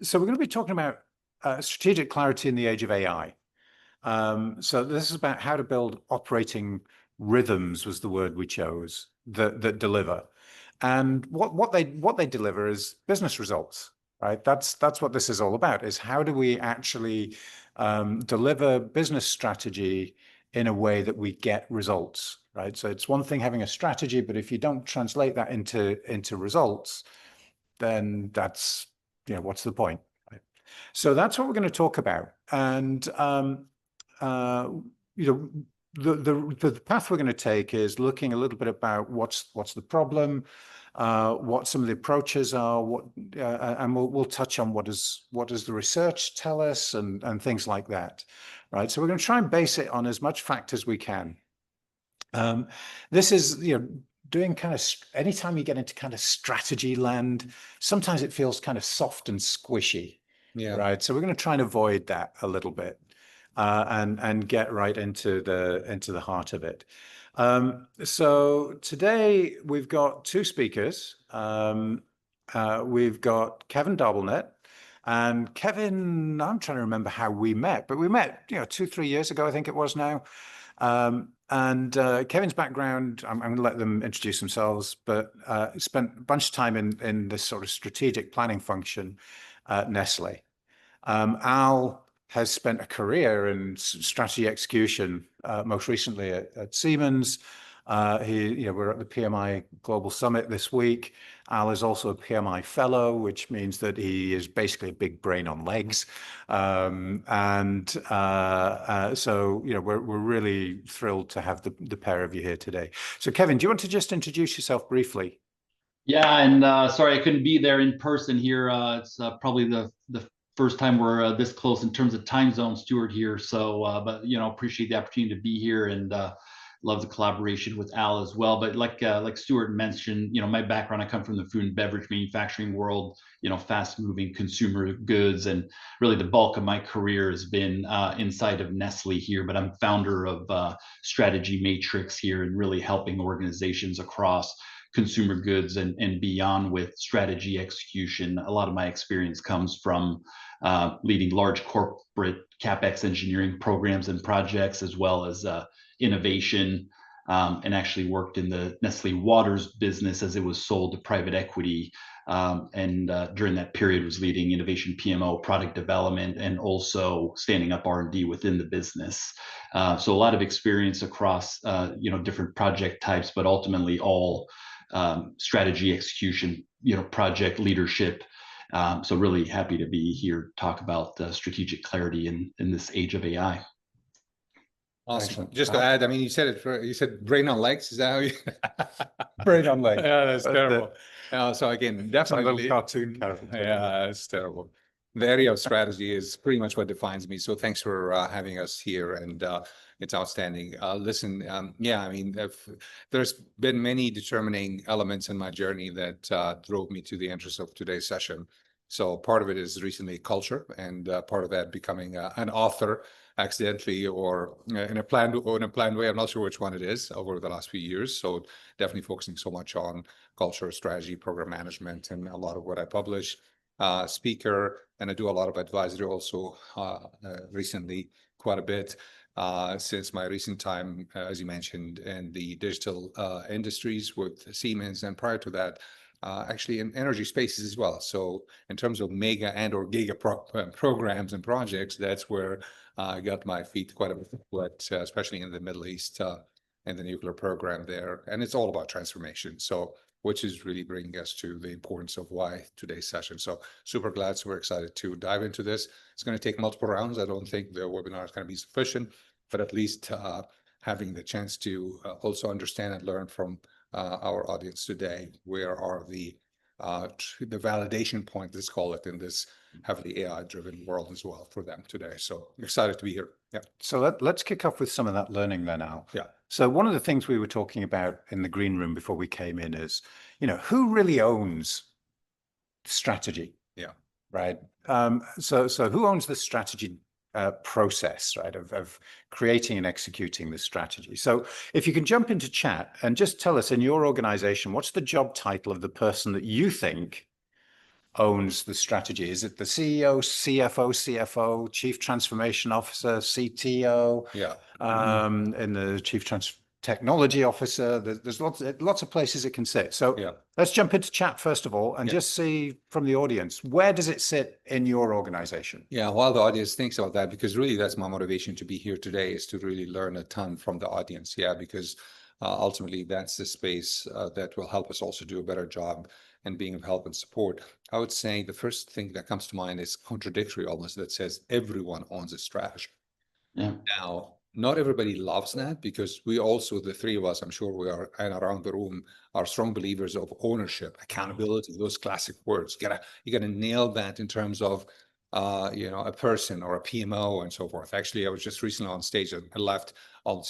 So we're going to be talking about strategic clarity in the age of AI. So this is about how to build operating rhythms, was the word we chose, that deliver. And what they deliver is business results, right? That's what this is all about, is how do we actually deliver business strategy in a way that we get results, right? So it's one thing having a strategy, but if you don't translate that into results, then that's, what's the point? Right? So that's what we're going to talk about. And uh, you know, the path we're going to take is looking a little bit about what's the problem, what some of the approaches are, and we'll touch on what does the research tell us, and things like that, right? So we're going to try and base it on as much fact as we can. This is, doing kind of, anytime you get into kind of strategy land, sometimes it feels kind of soft and squishy, right? So we're going to try and avoid that a little bit, and get right into the heart of it. So today we've got two speakers. We've got Kevin Darbelnet. And Kevin, I'm trying to remember how we met, but we met, 2-3 years ago, I think it was now. And Kevin's background, I'm going to let them introduce themselves, but spent a bunch of time in this sort of strategic planning function at Nestle. Al has spent a career in strategy execution, most recently at Siemens. We're at the PMI Global Summit this week. Al is also a PMI fellow, which means that he is basically a big brain on legs. So, we're really thrilled to have the pair of you here today. So, Kevin, do you want to just introduce yourself briefly? Yeah, and sorry I couldn't be there in person here. It's probably the first time we're this close in terms of time zone, Stuart, here. So, but appreciate the opportunity to be here, and love the collaboration with Al as well. But like Stuart mentioned, my background, I come from the food and beverage manufacturing world, fast moving consumer goods, and really the bulk of my career has been inside of Nestle here. But I'm founder of Strategy Matrix here, and really helping organizations across consumer goods and beyond with strategy execution. A lot of my experience comes from leading large corporate CapEx engineering programs and projects, as well as innovation, and actually worked in the Nestle Waters business as it was sold to private equity. And during that period was leading innovation, PMO, product development, and also standing up R&D within the business. So a lot of experience across different project types, but ultimately all strategy execution, project leadership. So really happy to be here to talk about strategic clarity in this age of AI. Awesome. Excellent. Just to add, I mean, you said brain on legs. Is that how you? Brain on legs. Yeah, that's terrible. So again, definitely a little cartoon character. Yeah, that's terrible. The area of strategy is pretty much what defines me. So thanks for having us here, and it's outstanding. Listen, yeah, I mean, there's been many determining elements in my journey that drove me to the interest of today's session. So part of it is recently culture, and part of that becoming an author accidentally or in a planned way. I'm not sure which one it is over the last few years. So definitely focusing so much on culture, strategy, program management, and a lot of what I publish. Speaker, and I do a lot of advisory also recently, quite a bit since my recent time, as you mentioned, in the digital industries with Siemens, and prior to that, actually in energy spaces as well. So in terms of mega and or giga programs and projects, that's where I got my feet quite a bit wet, especially in the Middle East and the nuclear program there. And it's all about transformation. So which is really bringing us to the importance of why today's session. So super glad, super excited to dive into this. It's going to take multiple rounds. I don't think the webinar is going to be sufficient, but at least having the chance to also understand and learn from our audience today, where are the validation point, let's call it, in this heavily AI-driven world as well for them today. So excited to be here. Yeah. So let's kick off with some of that learning then, Al. Yeah. So one of the things we were talking about in the green room before we came in is, who really owns strategy? Yeah. Right. So who owns the strategy process, right, of creating and executing the strategy? So if you can jump into chat and just tell us, in your organization, what's the job title of the person that you think owns the strategy? Is it the CEO, CFO, Chief Transformation Officer, CTO? Yeah. And the Chief Technology Officer? There's lots of places it can sit. So Yeah. let's jump into chat first of all, and just see from the audience, where does it sit in your organization? Yeah, while the audience thinks about that, because really that's my motivation to be here today, is to really learn a ton from the audience. Yeah, because ultimately that's the space that will help us also do a better job and being of help and support. I would say the first thing that comes to mind is contradictory almost, that says everyone owns a strategy. Yeah. Now, not everybody loves that, because we also, the three of us, I'm sure we are, and around the room, are strong believers of ownership, accountability, those classic words. You gotta nail that in terms of a person or a PMO and so forth. Actually, I was just recently on stage and I left.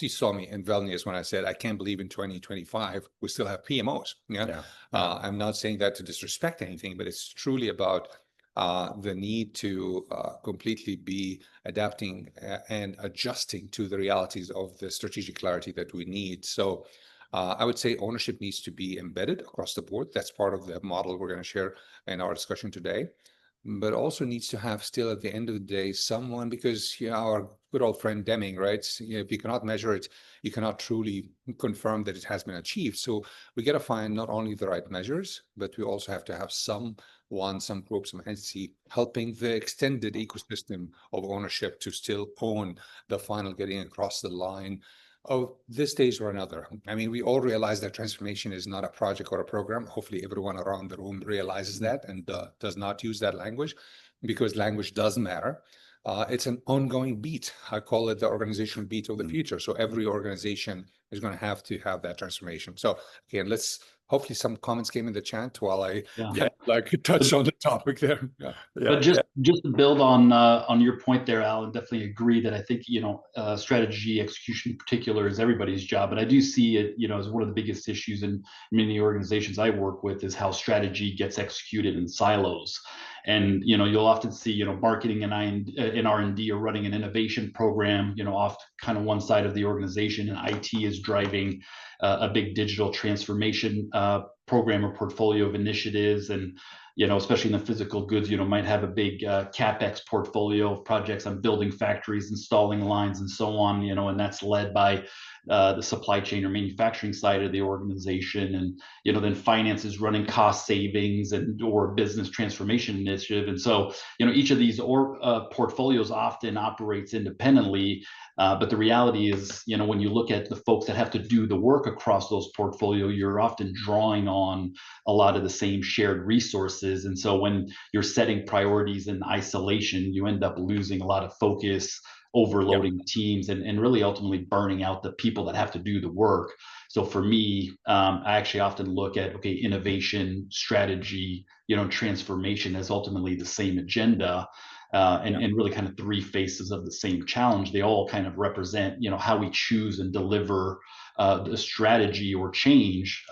You saw me in Vilnius when I said, I can't believe in 2025, we still have PMOs. Yeah. I'm not saying that to disrespect anything, but it's truly about the need to completely be adapting and adjusting to the realities of the strategic clarity that we need. So I would say ownership needs to be embedded across the board. That's part of the model we're going to share in our discussion today, but also needs to have still at the end of the day someone, because our good old friend Deming, right? If you cannot measure it, you cannot truly confirm that it has been achieved. So we got to find not only the right measures, but we also have to have some group, some entity helping the extended ecosystem of ownership to still own the final getting across the line of this stage or another. I mean, we all realize that transformation is not a project or a program. Hopefully everyone around the room realizes that and does not use that language, because language does matter. It's an ongoing beat. I call it the organizational beat of the future. So every organization is going to have that transformation. So again, hopefully some comments came in the chat while I touch on the topic there. But just to build on your point there, Alan, definitely agree that I think strategy execution in particular is everybody's job, but I do see it as one of the biggest issues in many organizations I work with, is how strategy gets executed in silos. And you'll often see marketing and R&D are running an innovation program off kind of one side of the organization, and IT is driving a big digital transformation program or portfolio of initiatives. And especially in the physical goods, might have a big CapEx portfolio of projects on building factories, installing lines, and so on, and that's led by the supply chain or manufacturing side of the organization. And then finance is running cost savings or business transformation initiative. And so each of these portfolios often operates independently, but the reality is when you look at the folks that have to do the work across those portfolio, you're often drawing on a lot of the same shared resources. And so when you're setting priorities in isolation, you end up losing a lot of focus, overloading teams, and really ultimately burning out the people that have to do the work. So for me, I actually often look at, innovation, strategy, transformation as ultimately the same agenda. And really kind of three faces of the same challenge. They all kind of represent, how we choose and deliver the strategy or change.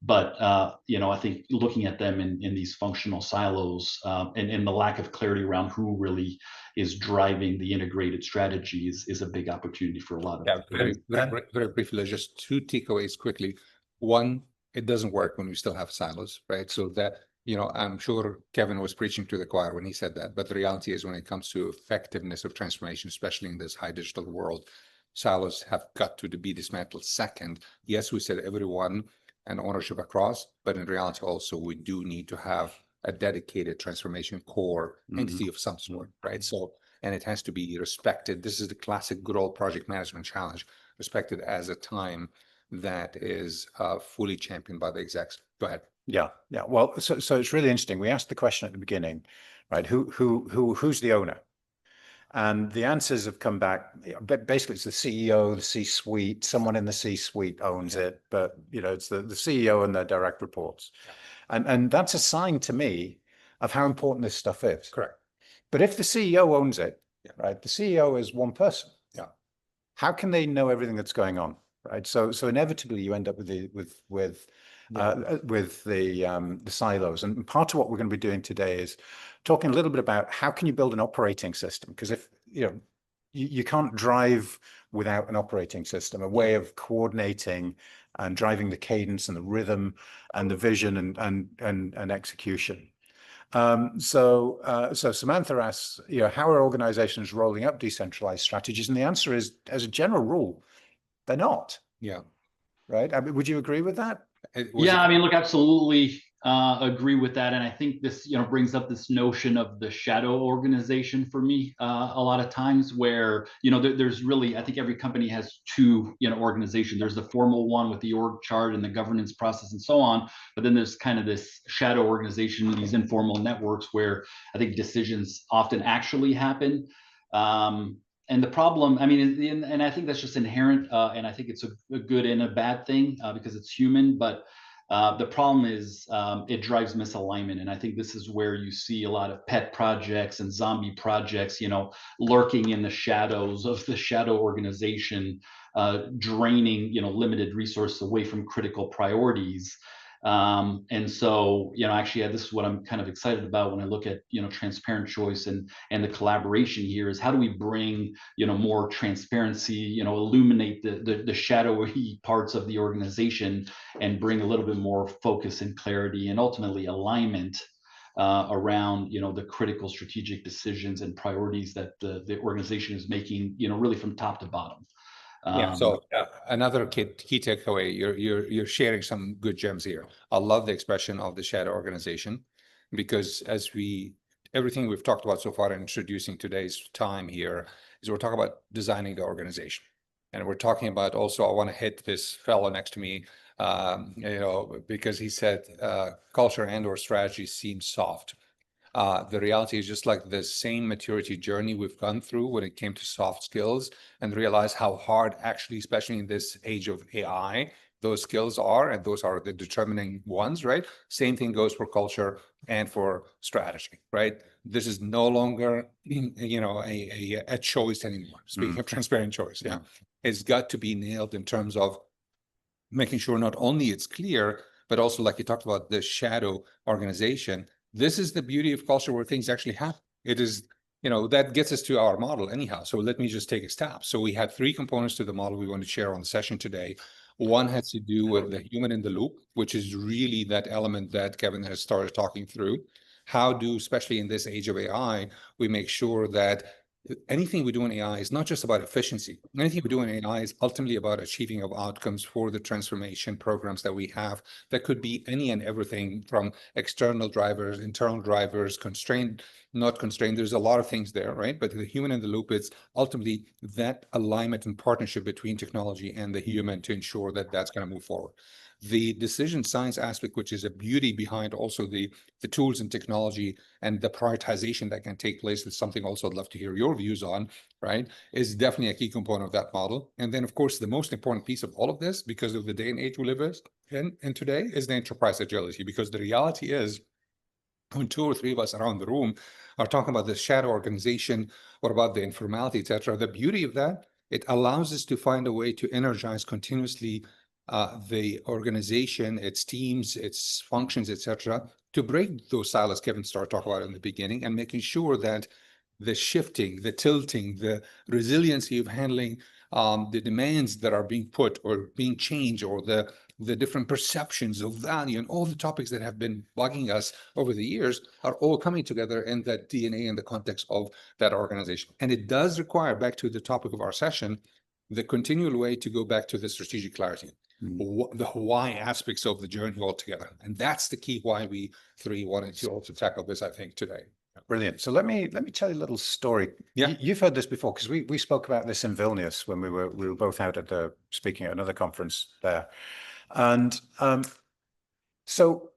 But I think looking at them in these functional silos and the lack of clarity around who really is driving the integrated strategies is a big opportunity for a lot of. Very briefly, just two takeaways quickly. One, it doesn't work when we still have silos, right? So that, I'm sure Kevin was preaching to the choir when he said that, but the reality is when it comes to effectiveness of transformation, especially in this high digital world, silos have got to be dismantled. Second, yes, we said everyone and ownership across, but in reality also we do need to have a dedicated transformation core entity of some sort, right? So, and it has to be respected. This is the classic good old project management challenge, respected as a time that is fully championed by the execs. Go ahead. Yeah. Well, so it's really interesting. We asked the question at the beginning, right? Who's the owner? And the answers have come back. Basically, it's the CEO, the C-suite. Someone in the C-suite owns it, but it's the CEO and their direct reports. And that's a sign to me of how important this stuff is. Correct. But if the CEO owns it, right? The CEO is one person. Yeah. How can they know everything that's going on, right? So inevitably you end up with the silos. And part of what we're going to be doing today is talking a little bit about how can you build an operating system? Because if you can't drive without an operating system, a way of coordinating and driving the cadence and the rhythm and the vision and execution. So Samantha asks, how are organizations rolling up decentralized strategies? And the answer is, as a general rule, they're not. Yeah. Right. I mean, would you agree with that? Yeah, I mean, look, absolutely agree with that. And I think this, brings up this notion of the shadow organization for me a lot of times where, there's really, I think every company has two, organization. There's the formal one with the org chart and the governance process and so on. But then there's kind of this shadow organization, these informal networks where I think decisions often actually happen. And the problem, I mean, and I think that's just inherent, and I think it's a good and a bad thing because it's human. But the problem is it drives misalignment, and I think this is where you see a lot of pet projects and zombie projects, lurking in the shadows of the shadow organization, draining, limited resources away from critical priorities. And so, actually, this is what I'm kind of excited about when I look at, transparent choice and the collaboration here is how do we bring, more transparency, illuminate the shadowy parts of the organization and bring a little bit more focus and clarity and ultimately alignment around, the critical strategic decisions and priorities that the organization is making, really from top to bottom. Yeah. So another key takeaway, you're sharing some good gems here. I love the expression of the shadow organization, because everything we've talked about so far in introducing today's time here is we're talking about designing the organization. And we're talking about also, I want to hit this fellow next to me, because he said culture and/or strategy seems soft. The reality is just like the same maturity journey we've gone through when it came to soft skills, and realize how hard actually, especially in this age of AI, those skills are, and those are the determining ones, right? Same thing goes for culture and for strategy, right? This is no longer, a choice anymore. Speaking of transparent choice, yeah, it's got to be nailed in terms of making sure not only it's clear, but also, like you talked about, the shadow organization. This is the beauty of culture where things actually happen. It is, that gets us to our model anyhow. So let me just take a step. So we had 3 components to the model we want to share on the session today. One has to do with the human in the loop, which is really that element that Kevin has started talking through. How do, especially in this age of AI, we make sure that anything we do in AI is not just about efficiency. Anything we do in AI is ultimately about achieving of outcomes for the transformation programs that we have. That could be any and everything from external drivers, internal drivers, constrained, not constrained. There's a lot of things there, right? But the human in the loop is ultimately that alignment and partnership between technology and the human to ensure that that's going to move forward. The decision science aspect, which is a beauty behind also the tools and technology and the prioritization that can take place, is something also I'd love to hear your views on, right? Is definitely a key component of that model. And then, of course, the most important piece of all of this, because of the day and age we live in today, is the enterprise agility. Because the reality is, when 2 or 3 of us around the room are talking about the shadow organization, what about the informality, et cetera, the beauty of that, it allows us to find a way to energize continuously the organization, its teams, its functions, etc., to break those silos Kevin started talking about in the beginning, and making sure that the shifting, the tilting, the resiliency of handling the demands that are being put or being changed, or the different perceptions of value, and all the topics that have been bugging us over the years are all coming together in that DNA in the context of that organization. And it does require, back to the topic of our session, the continual way to go back to the strategic clarity, the why aspects of the journey altogether. And that's the key why we 3 wanted to also tackle this, I think, today. Brilliant. So let me tell you a little story. Yeah. You've heard this before, because we spoke about this in Vilnius when we were both out at speaking at another conference there. And so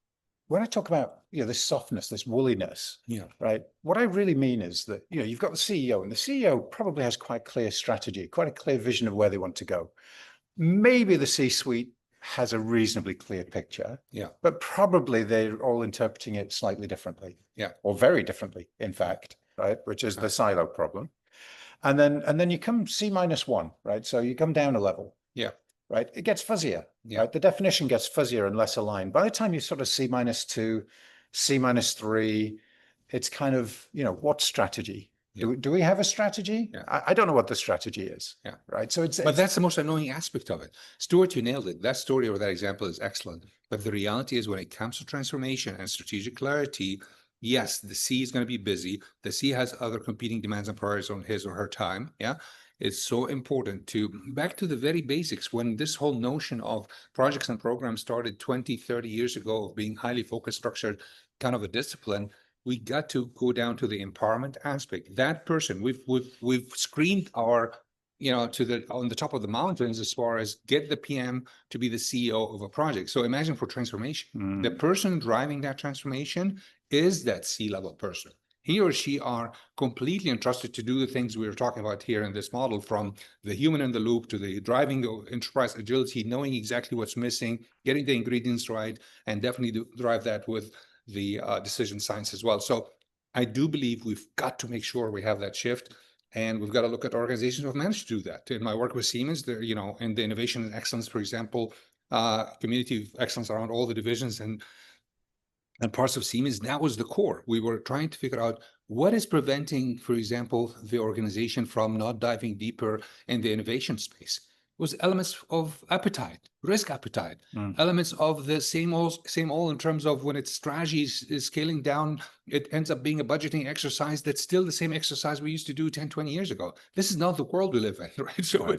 when I talk about this softness, this woolliness, right, what I really mean is that you've got the CEO, and the CEO probably has quite clear strategy, quite a clear vision of where they want to go. Maybe the C-suite has a reasonably clear picture, but probably they're all interpreting it slightly differently, or very differently, in fact, right, which is the silo problem. And then you come C-1, right? So you come down a level, right? It gets fuzzier, right? The definition gets fuzzier and less aligned. By the time you sort of C-2, C-3, it's kind of, what strategy? Do we have a strategy? I don't know what the strategy is. Right. So but that's the most annoying aspect of it. Stuart, you nailed it. That story or that example is excellent. But the reality is, when it comes to transformation and strategic clarity, Yes, the C is going to be busy. The C has other competing demands and priorities on his or her time. Yeah. It's so important to back to the very basics. When this whole notion of projects and programs started 20, 30 years ago of being highly focused, structured, kind of a discipline, we got to go down to the empowerment aspect. That person, we've screened our, to the on the top of the mountains as far as get the PM to be the CEO of a project. So imagine for transformation, the person driving that transformation is that C-level person. He or she are completely entrusted to do the things we were talking about here in this model, from the human in the loop to the driving of enterprise agility, knowing exactly what's missing, getting the ingredients right, and definitely drive that with the decision science as well. So I do believe we've got to make sure we have that shift, and we've got to look at organizations who have managed to do that. In my work with Siemens, there, in the innovation and excellence, for example, community of excellence around all the divisions and parts of Siemens, that was the core. We were trying to figure out what is preventing, for example, the organization from not diving deeper in the innovation space. It was elements of appetite, risk appetite, elements of the same old in terms of when its strategy is scaling down, it ends up being a budgeting exercise that's still the same exercise we used to do 10, 20 years ago. This is not the world we live in, right? So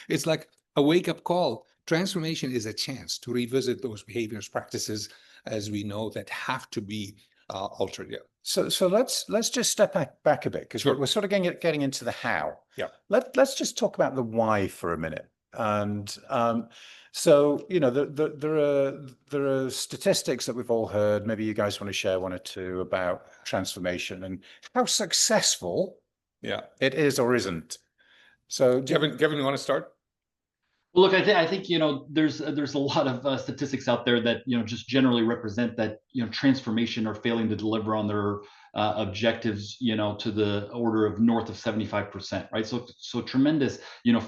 it's like a wake-up call. Transformation is a chance to revisit those behaviors, practices, as we know, that have to be altered. Yeah. So let's just step back a bit, because we're sort of getting into the how. Yeah. Let's just talk about the why for a minute. And so there are statistics that we've all heard. Maybe you guys want to share one or two about transformation and how successful it is or isn't. So Kevin, you want to start? Well, look, I think there's a lot of statistics out there that just generally represent that transformation are failing to deliver on their objectives to the order of north of 75%, right? So tremendous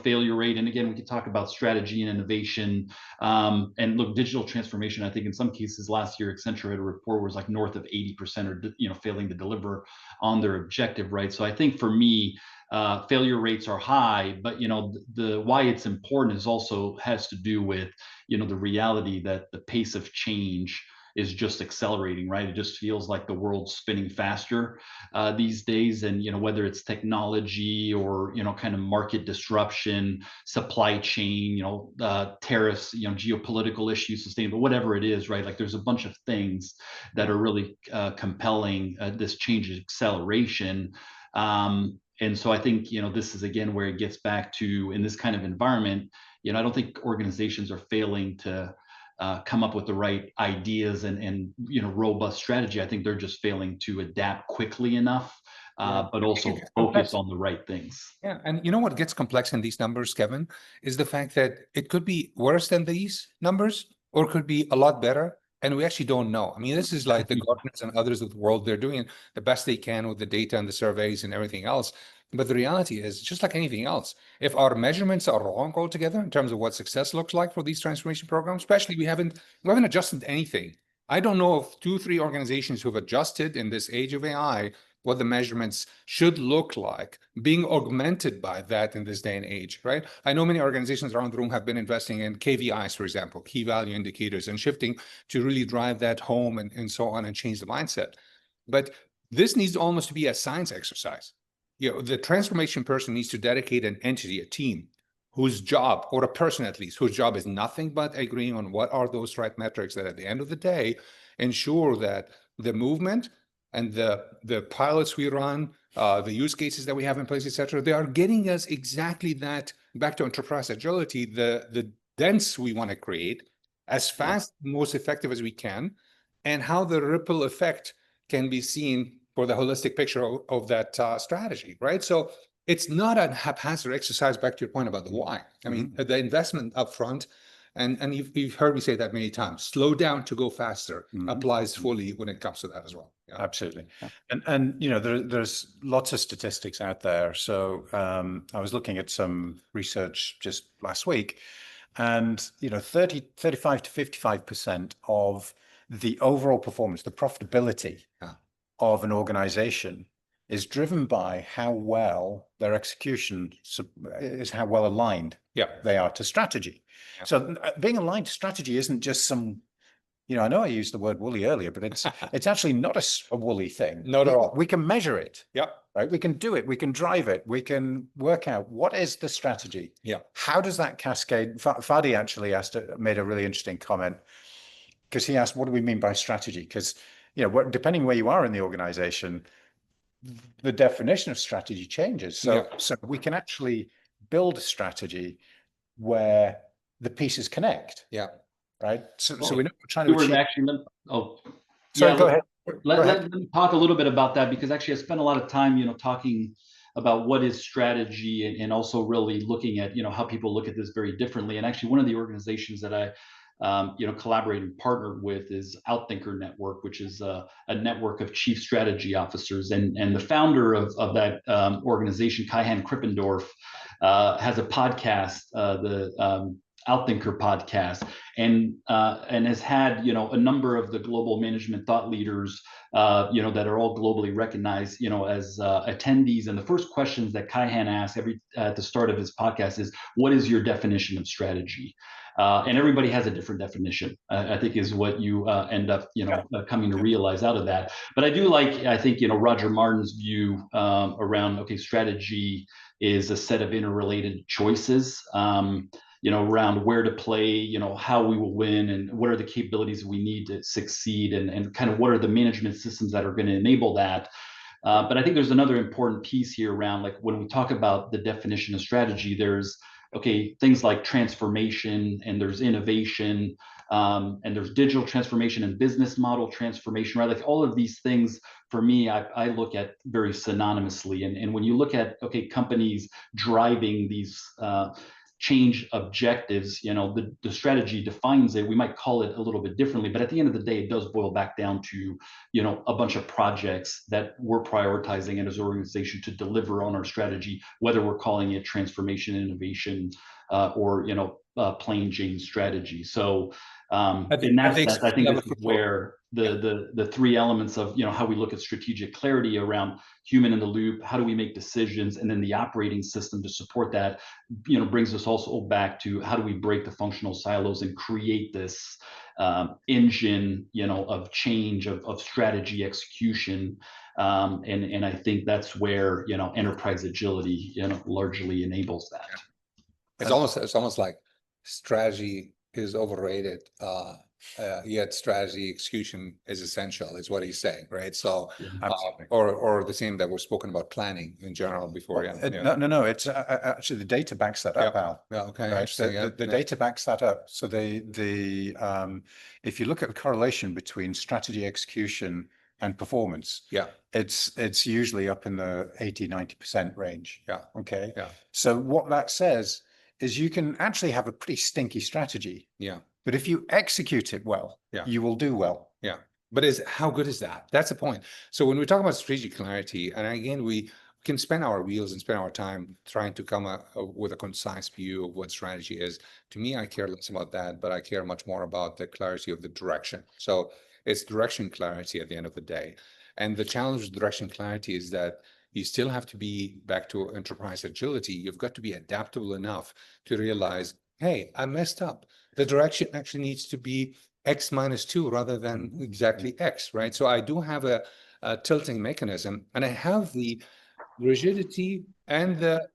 failure rate. And again, we could talk about strategy and innovation, and look, digital transformation. I think in some cases last year Accenture had a report was like north of 80% are failing to deliver on their objective, right? So I think for me, failure rates are high, but the why it's important is also has to do with the reality that the pace of change is just accelerating, right? It just feels like the world's spinning faster these days, and whether it's technology or kind of market disruption, supply chain, tariffs, geopolitical issues, sustainable, whatever it is, right? Like there's a bunch of things that are really compelling this change acceleration. And so I think, this is again where it gets back to, in this kind of environment, I don't think organizations are failing to come up with the right ideas and robust strategy. I think they're just failing to adapt quickly enough, but also focus on the right things. Yeah, and what gets complex in these numbers, Kevin, is the fact that it could be worse than these numbers, or it could be a lot better. And we actually don't know. I mean, this is like the Gartners and others of the world. They're doing the best they can with the data and the surveys and everything else. But the reality is, just like anything else, if our measurements are wrong altogether in terms of what success looks like for these transformation programs, especially we haven't adjusted anything. I don't know of 2-3 organizations who have adjusted in this age of AI what the measurements should look like, being augmented by that in this day and age, right? I know many organizations around the room have been investing in KVIs, for example, key value indicators, and shifting to really drive that home and so on and change the mindset. But this needs almost to be a science exercise. The transformation person needs to dedicate an entity, a team, whose job, or a person at least, whose job is nothing but agreeing on what are those right metrics that at the end of the day ensure that the movement and the pilots we run, the use cases that we have in place, et cetera, they are getting us exactly that, back to enterprise agility, the dense we want to create as fast, most effective as we can, and how the ripple effect can be seen for the holistic picture of that strategy, right? So it's not a haphazard exercise, back to your point about the why. I mean, the investment upfront, and you've heard me say that many times, slow down to go faster applies fully when it comes to that as well. Yeah. Absolutely. And there's lots of statistics out there. So I was looking at some research just last week, and 35 to 55% of the overall performance, the profitability of an organization is driven by how well their execution is, how well aligned they are to strategy. So being aligned to strategy isn't just some I know I used the word woolly earlier, but it's actually not a woolly thing. Not at all. We can measure it. Yeah. Right. We can do it. We can drive it. We can work out what is the strategy. Yeah. How does that cascade? Fadi actually made a really interesting comment, because he asked, what do we mean by strategy? Because, depending where you are in the organization, the definition of strategy changes. So we can actually build a strategy where the pieces connect. Yeah. Right. So we're not trying to achieve. Actually, Sorry, go ahead. Let me talk a little bit about that, because actually I spent a lot of time, talking about what is strategy, and also really looking at, how people look at this very differently. And actually one of the organizations that I collaborate and partnered with is Outthinker Network, which is a network of chief strategy officers. And the founder of that organization, Kai-Han Krippendorf, has a podcast, the Outthinker podcast, and has had a number of the global management thought leaders that are all globally recognized as attendees. And the first questions that Kai-Han asks at the start of his podcast is, what is your definition of strategy? And everybody has a different definition, I think, is what you end up coming to realize out of that. But I do like, I think, Roger Martin's view around, strategy is a set of interrelated choices, around where to play, how we will win, and what are the capabilities we need to succeed, and kind of what are the management systems that are going to enable that. But I think there's another important piece here around, like, when we talk about the definition of strategy, there's things like transformation, and there's innovation, and there's digital transformation and business model transformation, right? Like, all of these things, for me, I look at very synonymously. And when you look at, companies driving these change objectives, the strategy defines it. We might call it a little bit differently, but at the end of the day, it does boil back down to, a bunch of projects that we're prioritizing as an organization to deliver on our strategy, whether we're calling it transformation, innovation, or, plain Jane strategy. So in that sense, I think this is where the three elements of, how we look at strategic clarity around human in the loop, how do we make decisions, and then the operating system to support that, brings us also back to how do we break the functional silos and create this engine, of change, of strategy execution. And I think that's where, enterprise agility, largely enables that. It's almost like strategy is overrated, yet strategy execution is essential, is what he's saying, right? So, or the same that we've spoken about planning in general before. No, it's actually the data backs that up, Al. Yeah, okay. Right? The data backs that up. So if you look at the correlation between strategy execution and performance, it's usually up in the 80-90% range. Yeah. Okay. Yeah. So what that says is you can actually have a pretty stinky strategy. Yeah. But if you execute it well, you will do well. Yeah. But how good is that? That's the point. So when we talk about strategic clarity, and again, we can spend our wheels and spend our time trying to come up with a concise view of what strategy is. To me, I care less about that, but I care much more about the clarity of the direction. So it's direction clarity at the end of the day. And the challenge with direction clarity is that you still have to be, back to enterprise agility, you've got to be adaptable enough to realize, hey, I messed up. The direction actually needs to be X minus 2 rather than exactly X, right? So I do have a tilting mechanism, and I have the rigidity and the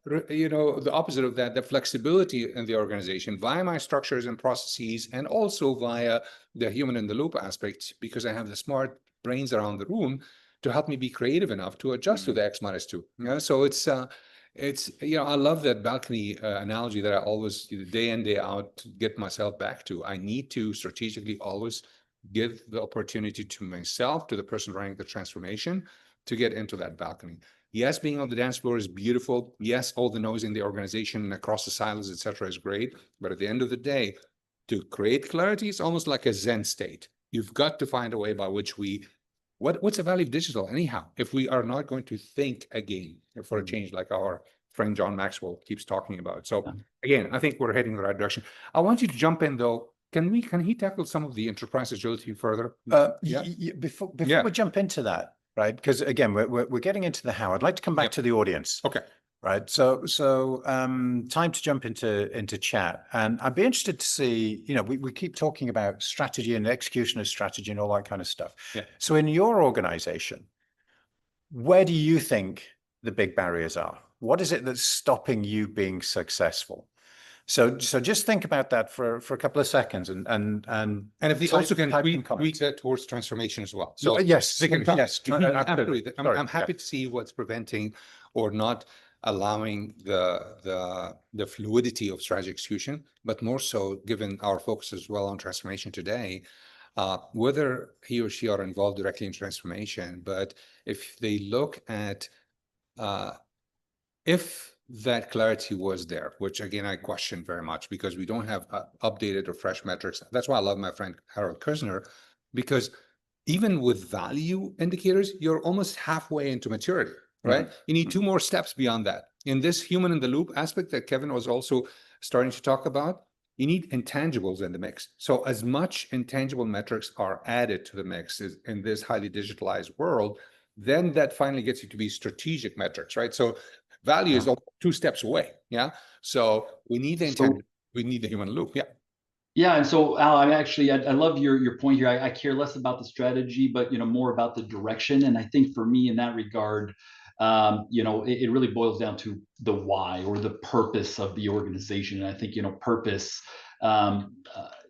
opposite of that, the flexibility in the organization via my structures and processes, and also via the human in the loop aspect, because I have the smart brains around the room to help me be creative enough to adjust to the X minus 2. So it's I love that balcony analogy that I always, day in, day out, get myself back to. I need to strategically always give the opportunity to myself, to the person running the transformation, to get into that balcony. Yes, being on the dance floor is beautiful. Yes, all the noise in the organization across the silos, etc., is great. But at the end of the day, to create clarity, it's almost like a Zen state. You've got to find a way by which what's the value of digital anyhow, if we are not going to think again for a change, like our friend John Maxwell keeps talking about. So again, I think we're heading in the right direction. I want you to jump in though. Can he tackle some of the enterprise agility further? Before we jump into that, right? Because again, we're getting into the how. I'd like to come back to the audience. Okay. right? So time to jump into chat, and I'd be interested to see, we keep talking about strategy and execution of strategy and all that kind of stuff. Yeah. So in your organization, where do you think the big barriers are? What is it that's stopping you being successful? So just think about that for a couple of seconds, and if they type- also can type in tweak comments. that towards transformation as well. So yes, they can yes, absolutely. Sorry, I'm happy to see what's preventing or not allowing the fluidity of strategy execution, but more so given our focus as well on transformation today, whether he or she are involved directly in transformation, but if they look at if that clarity was there, which again, I question very much because we don't have updated or fresh metrics. That's why I love my friend Harold Kirzner, because even with value indicators, you're almost halfway into maturity, right? You need two more steps beyond that. In this human in the loop aspect that Kevin was also starting to talk about, you need intangibles in the mix. So as much intangible metrics are added to the mix in this highly digitalized world, then that finally gets you to be strategic metrics, right? So value is two steps away. Yeah. So we need the intent. We need the human loop. Yeah. Yeah, and so Al, I love your point here. I care less about the strategy, but more about the direction. And I think for me in that regard, it really boils down to the why or the purpose of the organization. And I think purpose,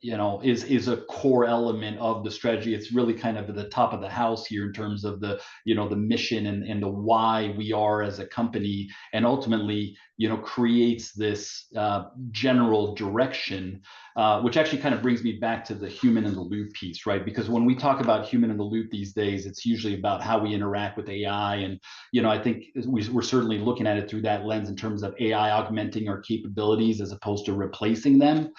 is a core element of the strategy. It's really kind of at the top of the house here in terms of the the mission and the why we are as a company, and ultimately creates this general direction. Which actually kind of brings me back to the human in the loop piece, right? Because when we talk about human in the loop these days, it's usually about how we interact with AI. And, I think we're certainly looking at it through that lens in terms of AI augmenting our capabilities as opposed to replacing them.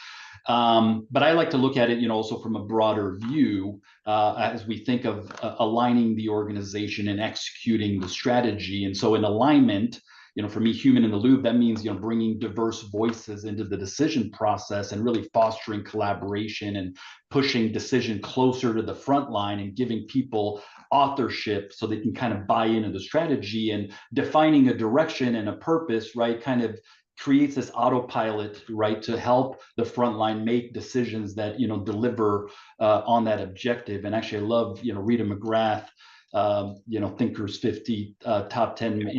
But I like to look at it, also from a broader view as we think of aligning the organization and executing the strategy. And so in alignment, for me, human in the loop, that means, bringing diverse voices into the decision process and really fostering collaboration and pushing decision closer to the front line and giving people authorship so they can kind of buy into the strategy, and defining a direction and a purpose, right? Kind of creates this autopilot, right, to help the front line make decisions that deliver on that objective. And actually, I love Rita McGrath, Thinkers 50 top 10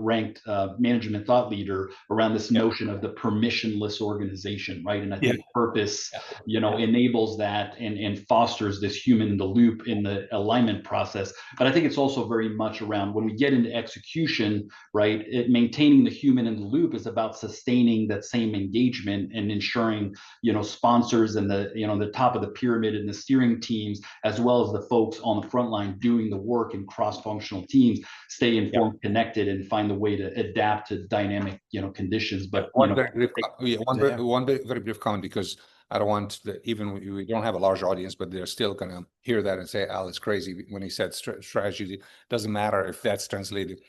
ranked management thought leader around this notion of the permissionless organization, right? And I think purpose enables that and fosters this human in the loop in the alignment process. But I think it's also very much around when we get into execution, right? Maintaining the human in the loop is about sustaining that same engagement and ensuring sponsors and the top of the pyramid and the steering teams, as well as the folks on the front line doing the work in cross-functional teams, stay informed, connected, and find a way to adapt to dynamic conditions. But one very brief comment, because I don't want even we don't have a large audience, but they're still going to hear that and say, Al, it's crazy when he said strategy. Doesn't matter if that's translated.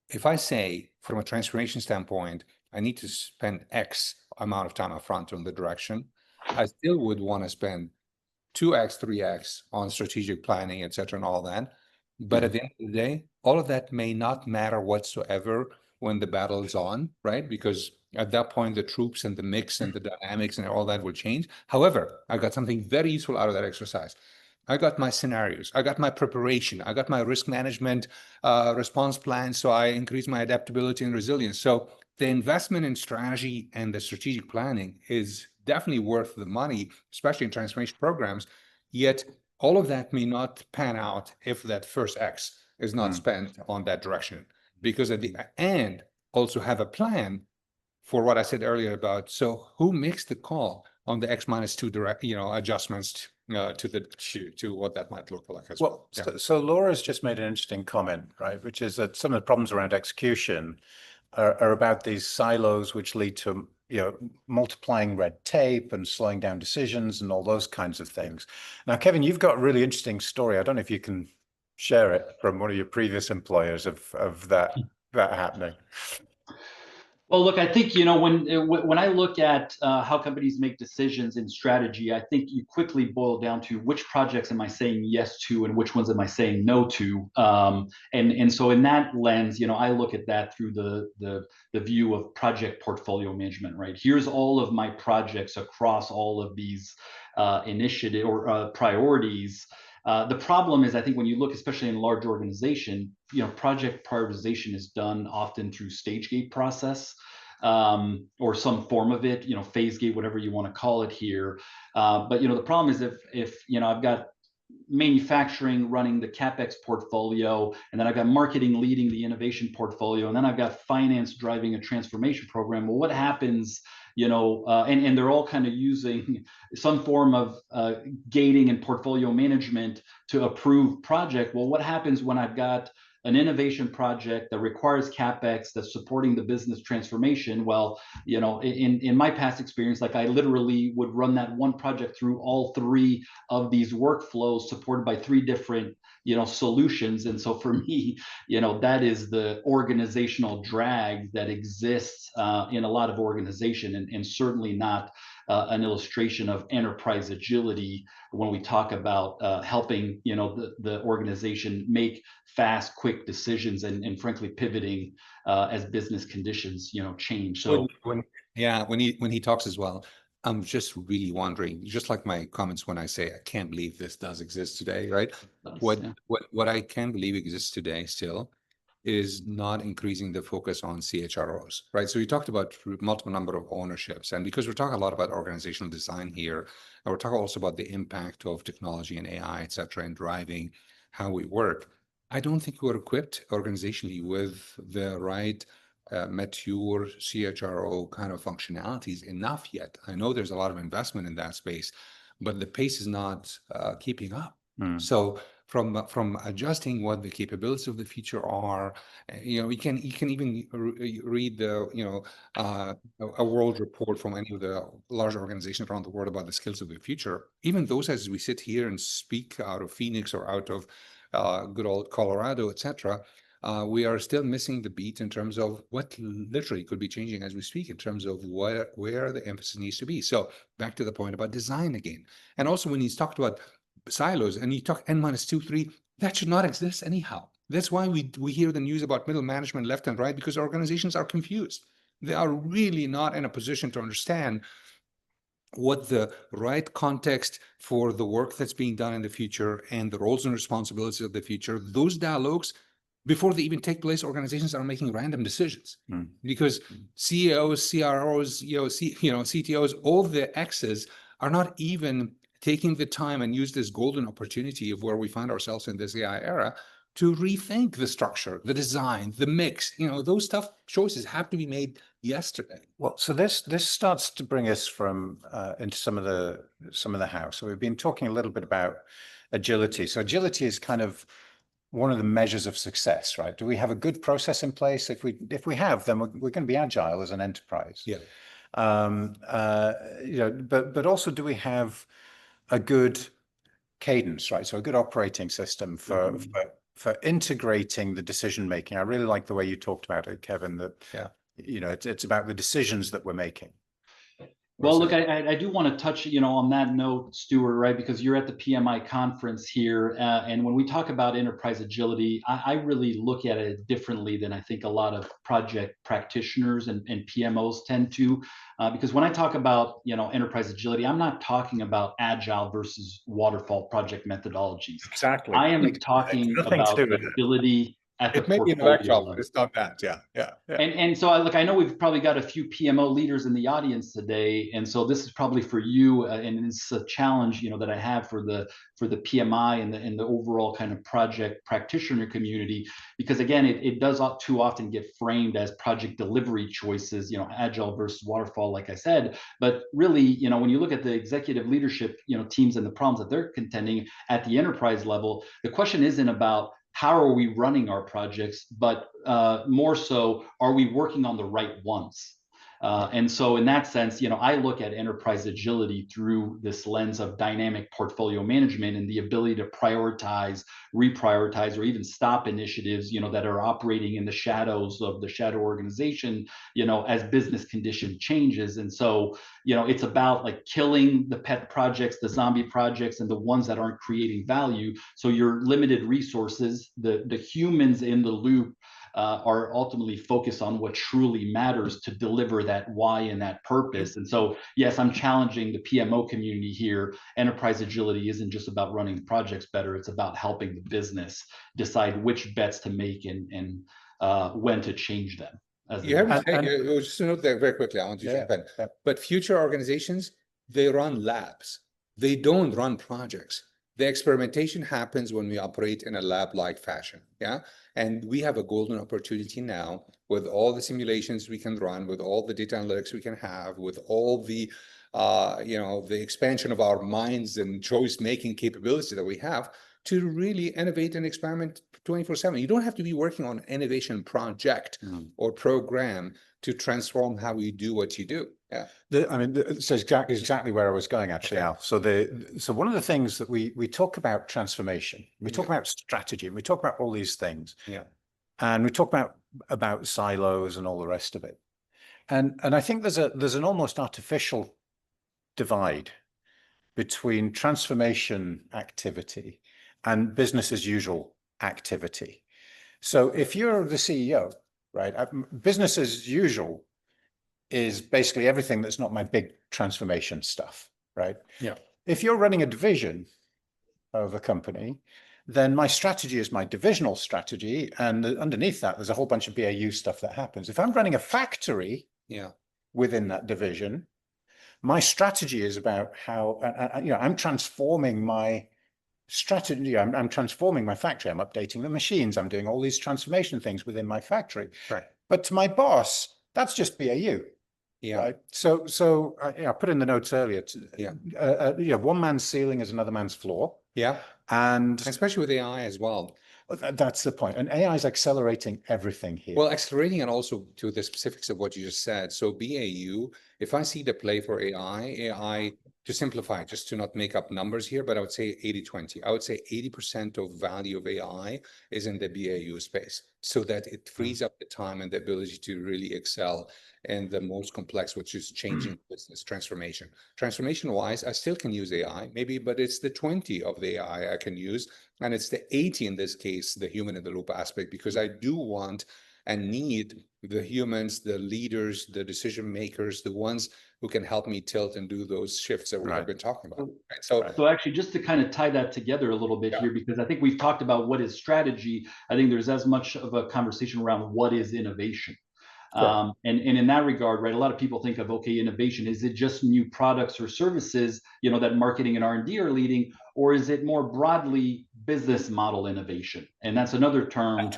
If I say from a transformation standpoint, I need to spend X amount of time up front on the direction, I still would want to spend 2X, 3X on strategic planning, et cetera, and all that. But at the end of the day, all of that may not matter whatsoever when the battle is on, right? Because at that point, the troops and the mix and the dynamics and all that will change. However, I got something very useful out of that exercise. I got my scenarios, I got my preparation, I got my risk management response plan. So I increase my adaptability and resilience. So the investment in strategy and the strategic planning is definitely worth the money, especially in transformation programs. Yet all of that may not pan out if that first X is not spent on that direction. Because at the end, also have a plan for what I said earlier about, so who makes the call on the X-2 direct, adjustments to what that might look like as well. So Laura's just made an interesting comment, right? Which is that some of the problems around execution are about these silos, which lead to multiplying red tape and slowing down decisions and all those kinds of things. Now, Kevin, you've got a really interesting story. I don't know if you can share it from one of your previous employers of that happening. Well, look, I think, when I look at how companies make decisions in strategy, I think you quickly boil down to which projects am I saying yes to and which ones am I saying no to. And so in that lens, I look at that through the view of project portfolio management, right? Here's all of my projects across all of these initiative or priorities. The problem is, I think when you look, especially in large organization, project prioritization is done often through stage gate process, or some form of it, phase gate, whatever you want to call it here. But the problem is if I've got manufacturing running the CapEx portfolio, and then I've got marketing leading the innovation portfolio, and then I've got finance driving a transformation program. Well, what happens, and they're all kind of using some form of gating and portfolio management to approve project. Well, what happens when I've got an innovation project that requires CapEx that's supporting the business transformation? Well, in my past experience, like I literally would run that one project through all three of these workflows supported by three different solutions. And so for me, that is the organizational drag that exists in a lot of organization, and certainly not an illustration of enterprise agility when we talk about helping the organization make fast, quick decisions, and frankly pivoting as business conditions change. So when he talks as well, I'm just really wondering, just like my comments when I say I can't believe this does exist today, right? What I can believe exists today still is not increasing the focus on CHROs, right? So we talked about multiple number of ownerships, and because we're talking a lot about organizational design here, and we're talking also about the impact of technology and AI, et cetera, and driving how we work. I don't think we're equipped organizationally with the right mature CHRO kind of functionalities enough yet. I know there's a lot of investment in that space, but the pace is not keeping up. So from adjusting what the capabilities of the future are, you can even read the a world report from any of the large organizations around the world about the skills of the future. Even those, as we sit here and speak out of Phoenix or out of good old Colorado, etc., we are still missing the beat in terms of what literally could be changing as we speak in terms of where the emphasis needs to be. So back to the point about design again. And also when he's talked about silos and you talk N-2, 3, that should not exist anyhow. That's why we hear the news about middle management left and right, because organizations are confused. They are really not in a position to understand what the right context for the work that's being done in the future and the roles and responsibilities of the future. Those dialogues, before they even take place, organizations are making random decisions because CEOs, CROs, CTOs, all the X's are not even taking the time and use this golden opportunity of where we find ourselves in this AI era to rethink the structure, the design, the mix. Those tough choices have to be made yesterday. Well, so this starts to bring us from into some of the house. So we've been talking a little bit about agility. So agility is kind of one of the measures of success, right? Do we have a good process in place? If we have, then we're going to be agile as an enterprise. Yeah. But also, do we have a good cadence, right? So a good operating system for integrating the decision making. I really like the way you talked about it, Kevin. That it's about the decisions that we're making. Well, look, I do want to touch, on that note, Stuart, right? Because you're at the PMI conference here. And when we talk about enterprise agility, I really look at it differently than I think a lot of project practitioners and PMOs tend to. Because when I talk about, enterprise agility, I'm not talking about agile versus waterfall project methodologies. Exactly. I am talking about agility at the portfolio level. It's not that, yeah. And so I know we've probably got a few PMO leaders in the audience today, and so this is probably for you, and it's a challenge that I have for the PMI and the overall kind of project practitioner community, because again, it does too often get framed as project delivery choices, agile versus waterfall, like I said. But really, when you look at the executive leadership, teams and the problems that they're contending at the enterprise level, the question isn't about how are we running our projects, but more so, are we working on the right ones? And so in that sense, I look at enterprise agility through this lens of dynamic portfolio management and the ability to prioritize, reprioritize, or even stop initiatives, that are operating in the shadows of the shadow organization, as business condition changes. And so, it's about like killing the pet projects, the zombie projects, and the ones that aren't creating value. So your limited resources, the humans in the loop, are ultimately focused on what truly matters to deliver that why and that purpose. And so, yes, I'm challenging the PMO community here. Enterprise agility isn't just about running projects better. It's about helping the business decide which bets to make and when to change them. Just to note that very quickly, I want to jump in. Yeah. But future organizations, they run labs. They don't run projects. The experimentation happens when we operate in a lab-like fashion, And we have a golden opportunity now with all the simulations we can run, with all the data analytics we can have, with all the, the expansion of our minds and choice-making capability that we have to really innovate and experiment 24/7. You don't have to be working on an innovation project or program to transform how you do what you do. Yeah. So exactly where I was going, actually, Al. So one of the things that we talk about transformation, we talk about strategy, and we talk about all these things. Yeah. And we talk about silos and all the rest of it. And I think there's an almost artificial divide between transformation activity and business as usual activity. So if you're the CEO, right, business as usual is basically everything that's not my big transformation stuff, right? Yeah. If you're running a division of a company, then my strategy is my divisional strategy, and underneath that, there's a whole bunch of BAU stuff that happens. If I'm running a factory within that division, my strategy is about how, I'm transforming my strategy. I'm transforming my factory. I'm updating the machines. I'm doing all these transformation things within my factory. Right. But to my boss, that's just BAU. Yeah. Right. So I put in the notes earlier. One man's ceiling is another man's floor. Yeah. And especially with AI as well. That's the point. And AI is accelerating everything here. Well, accelerating, and also to the specifics of what you just said. So BAU, if I see the play for AI, to simplify, just to not make up numbers here, but I would say 80-20. I would say 80% of value of AI is in the BAU space, so that it frees up the time and the ability to really excel in the most complex, which is changing business transformation. Transformation-wise, I still can use AI, maybe, but it's the 20 of the AI I can use, and it's the 80 in this case, the human in the loop aspect, because I do want and need the humans, the leaders, the decision makers, the ones who can help me tilt and do those shifts that we have been talking about. Right? So actually, just to kind of tie that together a little bit here, because I think we've talked about what is strategy. I think there's as much of a conversation around what is innovation. And in that regard, right, a lot of people think of, okay, innovation, is it just new products or services, that marketing and R&D are leading, or is it more broadly business model innovation? And that's another term,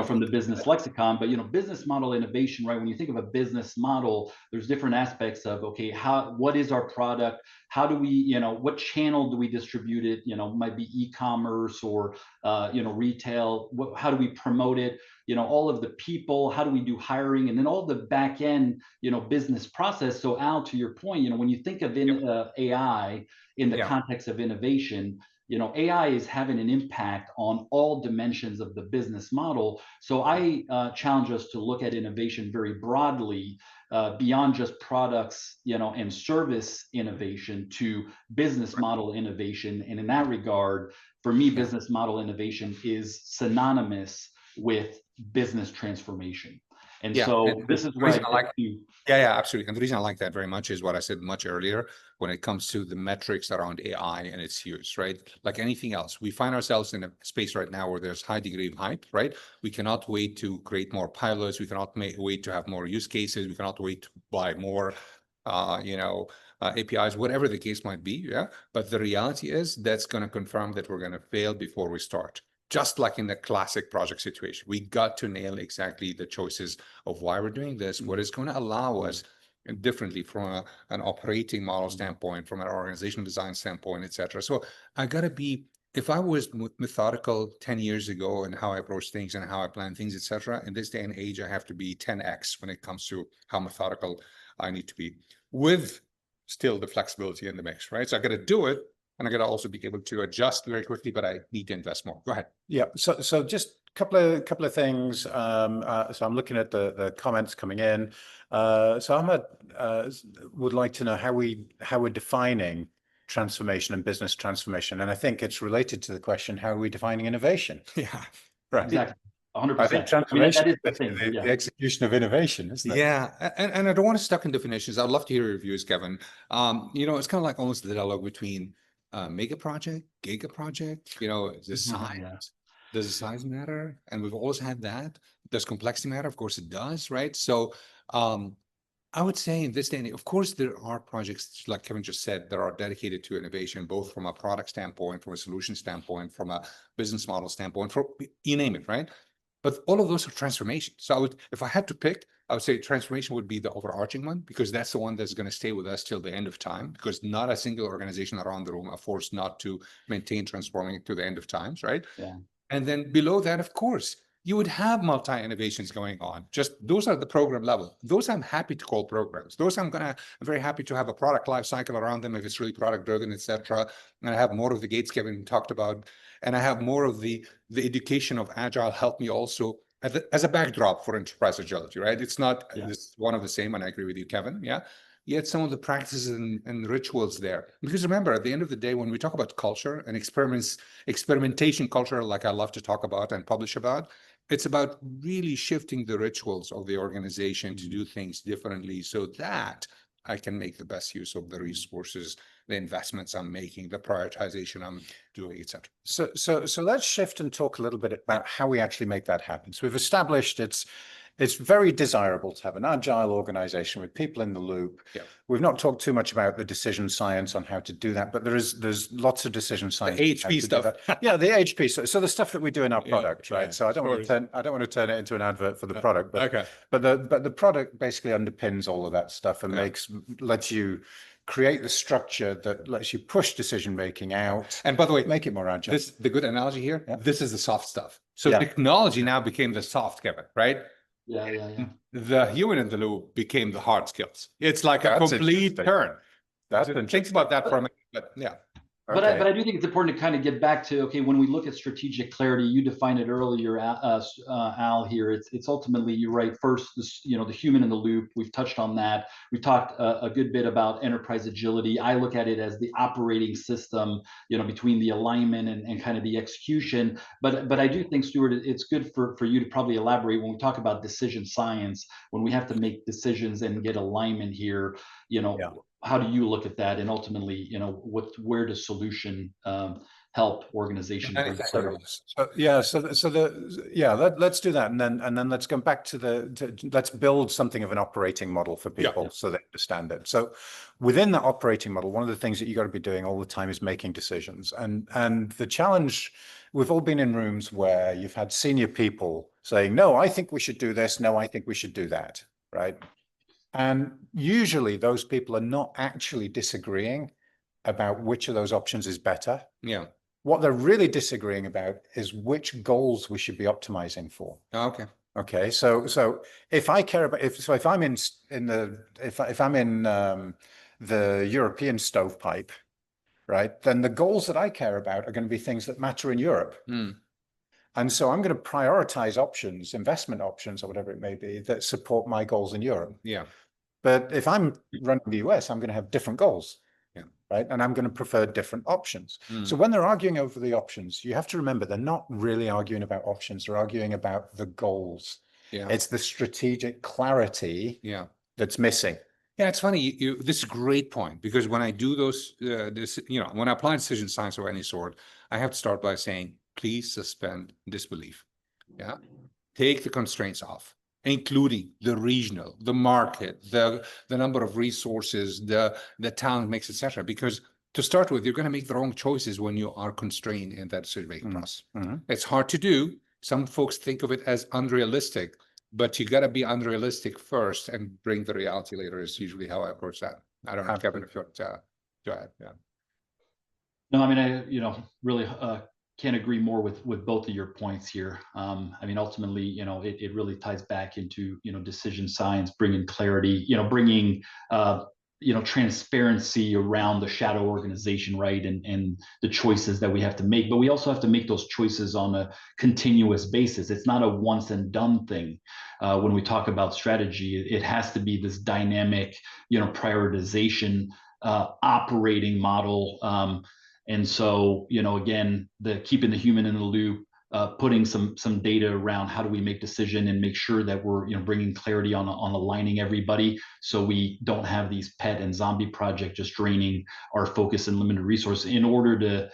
from the business lexicon. But business model innovation, right? When you think of a business model, there's different aspects of, okay, what is our product? How do we, what channel do we distribute it? Might be e-commerce or retail. How do we promote it? All of the people, how do we do hiring, and then all the back end, business process. So Al, to your point, when you think of AI in the context of innovation, AI is having an impact on all dimensions of the business model. So I challenge us to look at innovation very broadly, beyond just products, and service innovation, to business model innovation. And in that regard, for me, business model innovation is synonymous with business transformation. And so this is where I like to. Yeah, absolutely. And the reason I like that very much is what I said much earlier when it comes to the metrics around AI and its use, right? Like anything else, we find ourselves in a space right now where there's high degree of hype, right? We cannot wait to create more pilots. We cannot wait to have more use cases. We cannot wait to buy more, APIs, whatever the case might be. Yeah. But the reality is that's going to confirm that we're going to fail before we start. Just like in the classic project situation, we got to nail exactly the choices of why we're doing this, what is going to allow us differently from an operating model standpoint, from an organizational design standpoint, et cetera. So I got to be if I was methodical 10 years ago and how I approach things and how I plan things, etc., in this day and age, I have to be 10x when it comes to how methodical I need to be, with still the flexibility in the mix, right? So I got to do it, and I got to also be able to adjust very quickly, but I need to invest more. Go ahead. Yeah. So just couple of things. So I'm looking at the comments coming in. So Ahmed would like to know how we're defining transformation and business transformation, and I think it's related to the question: how are we defining innovation? Yeah. Right. Exactly. 100%. I think transformation that is the is thing. the execution of innovation, isn't it? Yeah, and I don't want to stuck in definitions. I'd love to hear your views, Kevin. It's kind of like almost the dialogue between mega project, giga project. The size. Yeah. Does the size matter? And we've always had that. Does complexity matter? Of course it does, right? So I would say in this day and age, of course, there are projects, like Kevin just said, that are dedicated to innovation, both from a product standpoint, from a solution standpoint, from a business model standpoint, for you name it, right? But all of those are transformation. So if I had to pick, I would say transformation would be the overarching one, because that's the one that's going to stay with us till the end of time, because not a single organization around the room are forced not to maintain transforming it to the end of times, right? Yeah. And then below that, of course, you would have multi-innovations going on. Just those are the program level. Those I'm happy to call programs. Those I'm very happy to have a product life cycle around them if it's really product driven, etc. And I have more of the gates Kevin talked about, and I have more of the education of Agile help me also as a backdrop for enterprise agility, right? It's not this one of the same, and I agree with you, Kevin. Yeah. Yet some of the practices and rituals there. Because remember, at the end of the day, when we talk about culture and experimentation culture, like I love to talk about and publish about, it's about really shifting the rituals of the organization to do things differently so that I can make the best use of the resources, the investments I'm making, the prioritization I'm doing, etc. So let's shift and talk a little bit about how we actually make that happen. So we've established it's very desirable to have an agile organization with people in the loop. Yeah. We've not talked too much about the decision science on how to do that, but there's lots of decision science. The HP stuff. Yeah, the HP. So the stuff that we do in our product, right? Yeah, so I don't want to turn it into an advert for the product, but okay. But the product basically underpins all of that stuff and lets you create the structure that lets you push decision making out. And by the way, make it more agile. The good analogy here. Yeah. This is the soft stuff. So technology now became the soft, Kevin, right? Yeah. The human in the loop became the hard skills. It's like a complete turn. Think about that for a minute, but yeah. But I do think it's important to kind of get back to, okay, when we look at strategic clarity, you defined it earlier, Al, here. It's ultimately, you're right, first, the human in the loop. We've touched on that. We talked a good bit about enterprise agility. I look at it as the operating system, between the alignment and kind of the execution. But I do think, Stuart, it's good for you to probably elaborate when we talk about decision science, when we have to make decisions and get alignment here, how do you look at that? And ultimately, where does solution help organizations? Let's do that, and then let's come back to let's build something of an operating model for people so they understand it. So within that operating model, one of the things that you got to be doing all the time is making decisions. And the challenge, we've all been in rooms where you've had senior people saying, no, I think we should do this. No, I think we should do that. Right. And usually those people are not actually disagreeing about which of those options is better. Yeah. What they're really disagreeing about is which goals we should be optimizing for. Okay. Okay. So if I care about if I'm in the European stovepipe, right, then the goals that I care about are going to be things that matter in Europe. And so I'm going to prioritize options, investment options, or whatever it may be, that support my goals in Europe. Yeah. But if I'm running the US, I'm going to have different goals. Yeah. Right. And I'm going to prefer different options. So when they're arguing over the options, you have to remember they're not really arguing about options. They're arguing about the goals. Yeah. It's the strategic clarity that's missing. Yeah, it's funny. This is a great point, because when I do those, when I apply decision science of any sort, I have to start by saying, please suspend disbelief. Yeah. Take the constraints off, including the regional, the market, the number of resources, the talent mix, etc. Because to start with, you're going to make the wrong choices when you are constrained in that decision-making process. It's hard to do. Some folks think of it as unrealistic, but you got to be unrealistic first and bring the reality later is usually how I approach that. I don't know, Kevin, if you want to add. Yeah. No, I mean, really can't agree more with both of your points here. I mean, ultimately, it really ties back into, decision science, bringing clarity, bringing, transparency around the shadow organization, right? And the choices that we have to make. But we also have to make those choices on a continuous basis. It's not a once and done thing. When we talk about strategy, it has to be this dynamic, prioritization, operating model. And so, again, the keeping the human in the loop, putting some data around how do we make decision and make sure that we're bringing clarity on aligning everybody, so we don't have these pet and zombie projects just draining our focus and limited resource in order to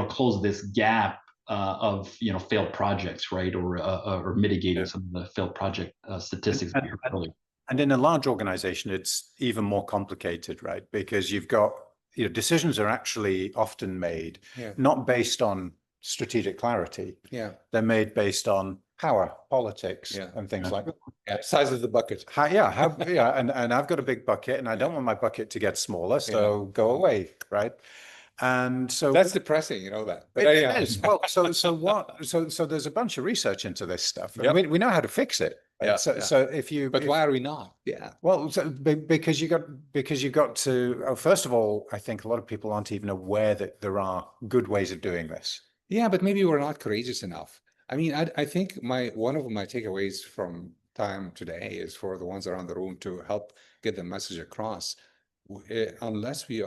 close this gap of failed projects, right, or mitigating some of the failed project statistics we heard earlier. And in a large organization, it's even more complicated, right? Because you've got, decisions are actually often made not based on strategic clarity. They're made based on power, politics, and things like that. Size of the bucket. And I've got a big bucket, and I don't want my bucket to get smaller, so go away, right? And so that's depressing, that. But it is. Well, so there's a bunch of research into this stuff. And we know how to fix it. Right? So if you, but why are we not? Well, because you got to, first of all, I think a lot of people aren't even aware that there are good ways of doing this. Yeah, but maybe we're not courageous enough. I mean, I think one of my takeaways from time today is for the ones around the room to help get the message across. Unless we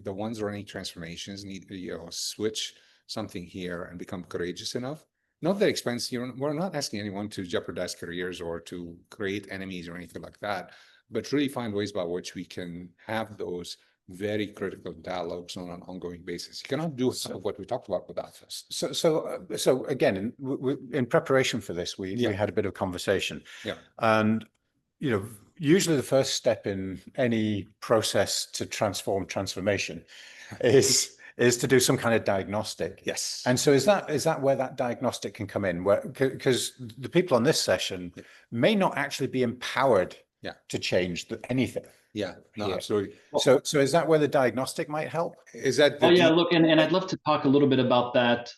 the ones running transformations need to switch something here and become courageous enough. Not that expense. We're not asking anyone to jeopardize careers or to create enemies or anything like that, but really find ways by which we can have those very critical dialogues on an ongoing basis. You cannot do some of what we talked about without this. So again, in preparation for this, we had a bit of conversation. And usually the first step in any process to transformation is to do some kind of diagnostic. Yes. And so is that where that diagnostic can come in? Because the people on this session may not actually be empowered to change anything. Absolutely. So is that where the diagnostic might help? Is that look, and I'd love to talk a little bit about that.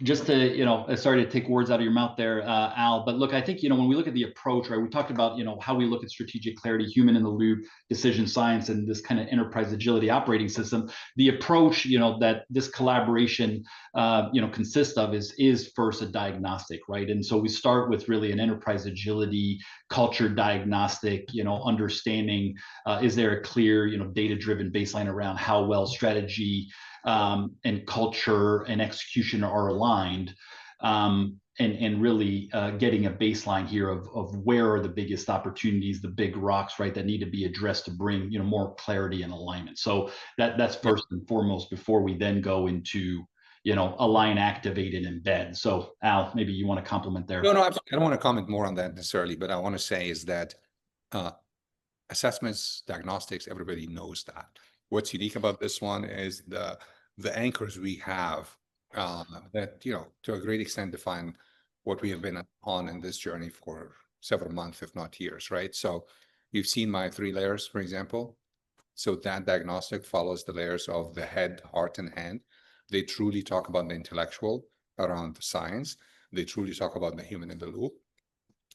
Just to, sorry to take words out of your mouth there, Al, but look, I think, when we look at the approach, right, we talked about, how we look at strategic clarity, human in the loop, decision science, and this kind of enterprise agility operating system. The approach, that this collaboration, consists of is first a diagnostic, right? And so we start with really an enterprise agility culture diagnostic, understanding, is there a clear, data-driven baseline around how well strategy, and culture and execution are aligned, and really getting a baseline here of where are the biggest opportunities, the big rocks, right, that need to be addressed to bring more clarity and alignment. So that's first and foremost before we then go into align, activate, and embed. So Al, maybe you want to comment there. No, I don't want to comment more on that necessarily, but I want to say is that assessments, diagnostics, everybody knows that. What's unique about this one is the anchors we have that, to a great extent define what we have been on in this journey for several months, if not years, right? So you've seen my 3 layers, for example. So that diagnostic follows the layers of the head, heart, and hand. They truly talk about the intellectual around the science. They truly talk about the human in the loop.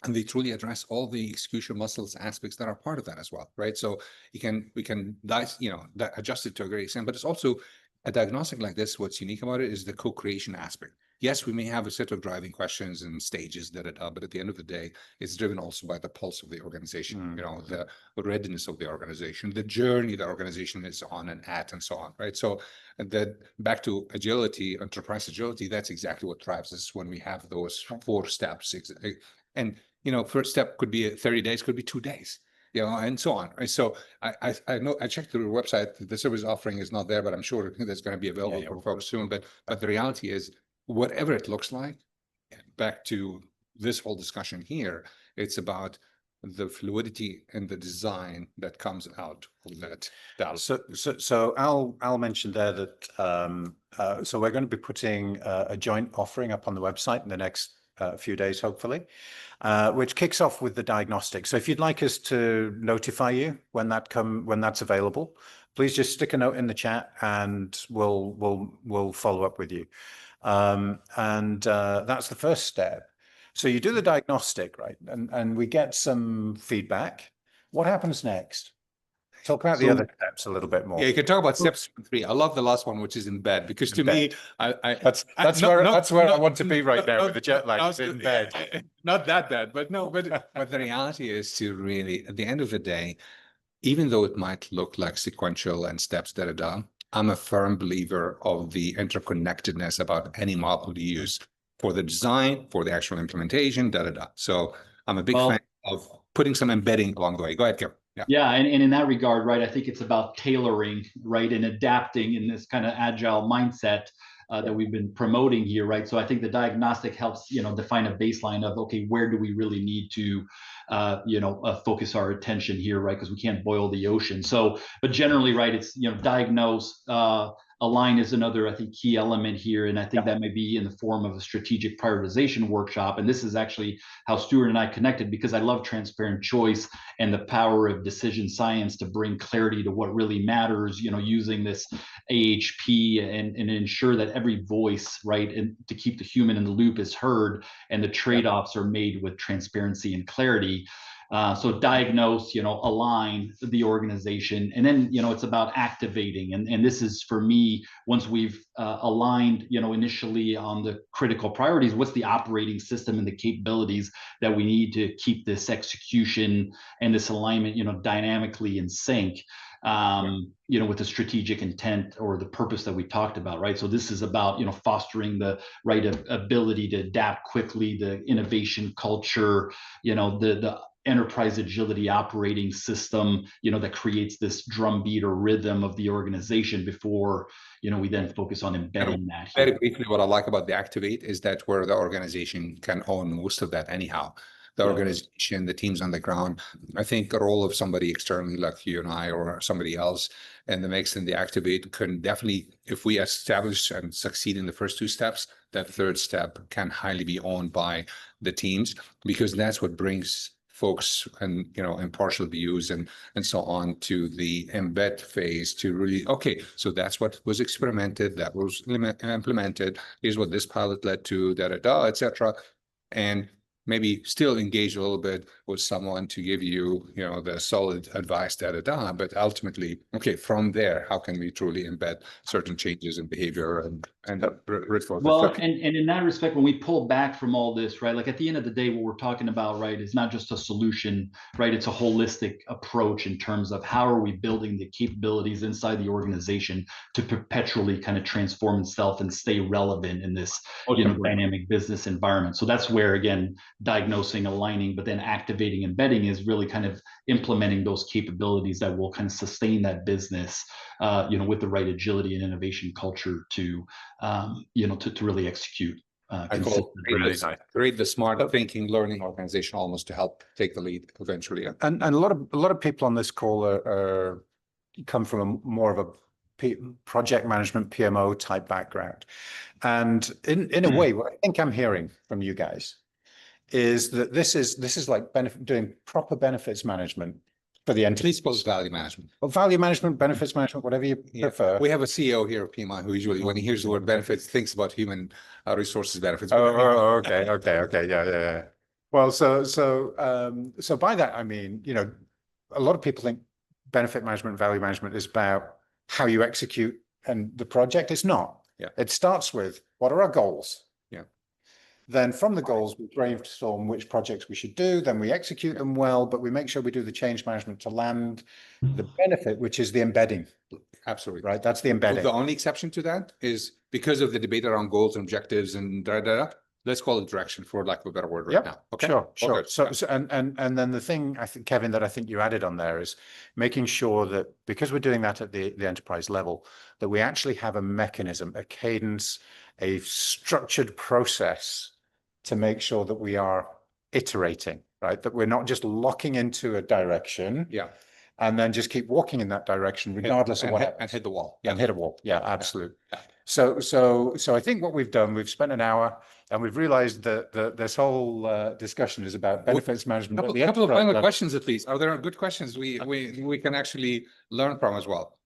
And they truly address all the execution muscles aspects that are part of that as well, right? So we can adjust it to a great extent, but it's also a diagnostic like this. What's unique about it is the co-creation aspect. Yes, we may have a set of driving questions and stages, but at the end of the day, it's driven also by the pulse of the organization, the readiness of the organization, the journey the organization is on and at, and so on, right? So that back to agility, enterprise agility, that's exactly what drives us when we have those 4 steps. And first step could be 30 days, could be 2 days. And so on. Right? So I know I checked your website. The service offering is not there, but I'm sure that's going to be available for folks soon. But the reality is, whatever it looks like, back to this whole discussion here, it's about the fluidity and the design that comes out of that. So Al mentioned there that so we're going to be putting a joint offering up on the website in the next a few days, hopefully, which kicks off with the diagnostic. So if you'd like us to notify you when that's available, please just stick a note in the chat and we'll follow up with you. That's the first step. So you do the diagnostic, right? And we get some feedback. What happens next? Talk about the other steps a little bit more. Yeah, you can talk about steps 3. I love the last one, which is embed, because to me, that's where I want to be right now with the jet lag. It's in bed. Not that bad, but the reality is to really, at the end of the day, even though it might look like sequential and steps that are done, I'm a firm believer of the interconnectedness about any model you use for the design, for the actual implementation, So I'm a big fan of putting some embedding along the way. Go ahead, Kevin. Yeah, and in that regard, right, I think it's about tailoring, right, and adapting in this kind of agile mindset that we've been promoting here, right? So I think the diagnostic helps, define a baseline of, okay, where do we really need to, focus our attention here, right? Because we can't boil the ocean. So, but generally, right, it's, diagnose, align is another, I think, key element here. And I think that may be in the form of a strategic prioritization workshop. And this is actually how Stuart and I connected, because I love transparent choice and the power of decision science to bring clarity to what really matters, using this AHP and ensure that every voice, right, and to keep the human in the loop is heard and the trade-offs are made with transparency and clarity. So diagnose, align the organization, and then, it's about activating. And this is, for me, once we've aligned, initially on the critical priorities, what's the operating system and the capabilities that we need to keep this execution and this alignment, dynamically in sync, with the strategic intent or the purpose that we talked about, right? So this is about, fostering the right ability to adapt quickly, the innovation culture, the enterprise agility operating system, that creates this drumbeat or rhythm of the organization before, we then focus on embedding that here. Very briefly, what I like about the activate is that where the organization can own most of that anyhow. The organization, the teams on the ground. I think the role of somebody externally like you and I or somebody else in the mix in the activate can definitely, if we establish and succeed in the first 2 steps, that third step can highly be owned by the teams, because that's what brings folks and impartial views and so on to the embed phase to really, okay, so that's what was experimented, that was implemented, is what this pilot led to, etc. And maybe still engage a little bit with someone to give you, the solid advice, but ultimately, okay, from there, how can we truly embed certain changes in behavior and well, and in that respect, when we pull back from all this, right, like at the end of the day, what we're talking about, right, is not just a solution, right? It's a holistic approach in terms of how are we building the capabilities inside the organization to perpetually kind of transform itself and stay relevant in this, dynamic business environment. So that's where, again, diagnosing, aligning, but then activating, embedding is really kind of implementing those capabilities that will kind of sustain that business, with the right agility and innovation culture to really execute. I call create the smart thinking, learning organization almost to help take the lead eventually. And a lot of people on this call are come from more of a project management PMO type background, and in a way, what I think I'm hearing from you guys is that this is like doing proper benefits management for the entity. Please suppose value management. Well, value management, benefits management, whatever you prefer. We have a CEO here at PMI who usually, when he hears the word benefits, thinks about human resources benefits. Okay. Yeah. Well, so by that, I mean, a lot of people think benefit management, value management is about how you execute and the project. It's not. Yeah. It starts with what are our goals? Yeah. Then from the goals, we brainstorm which projects we should do. Then we execute them well, but we make sure we do the change management to land the benefit, which is the embedding. Absolutely. Right. That's the embedding. The only exception to that is because of the debate around goals and objectives and let's call it direction, for lack of a better word right now. Okay. Sure. Okay. So and then the thing I think, Kevin, that I think you added on there is making sure that because we're doing that at the enterprise level, that we actually have a mechanism, a cadence, a structured process to make sure that we are iterating, right? That we're not just locking into a direction. Yeah. And then just keep walking in that direction, regardless of what happens. And hit the wall. And hit a wall. Yeah, absolutely. Yeah. So I think what we've done, we've spent an hour And we've realized that this whole discussion is about benefits management. A couple of final questions, at least. Are there good questions we can actually learn from as well?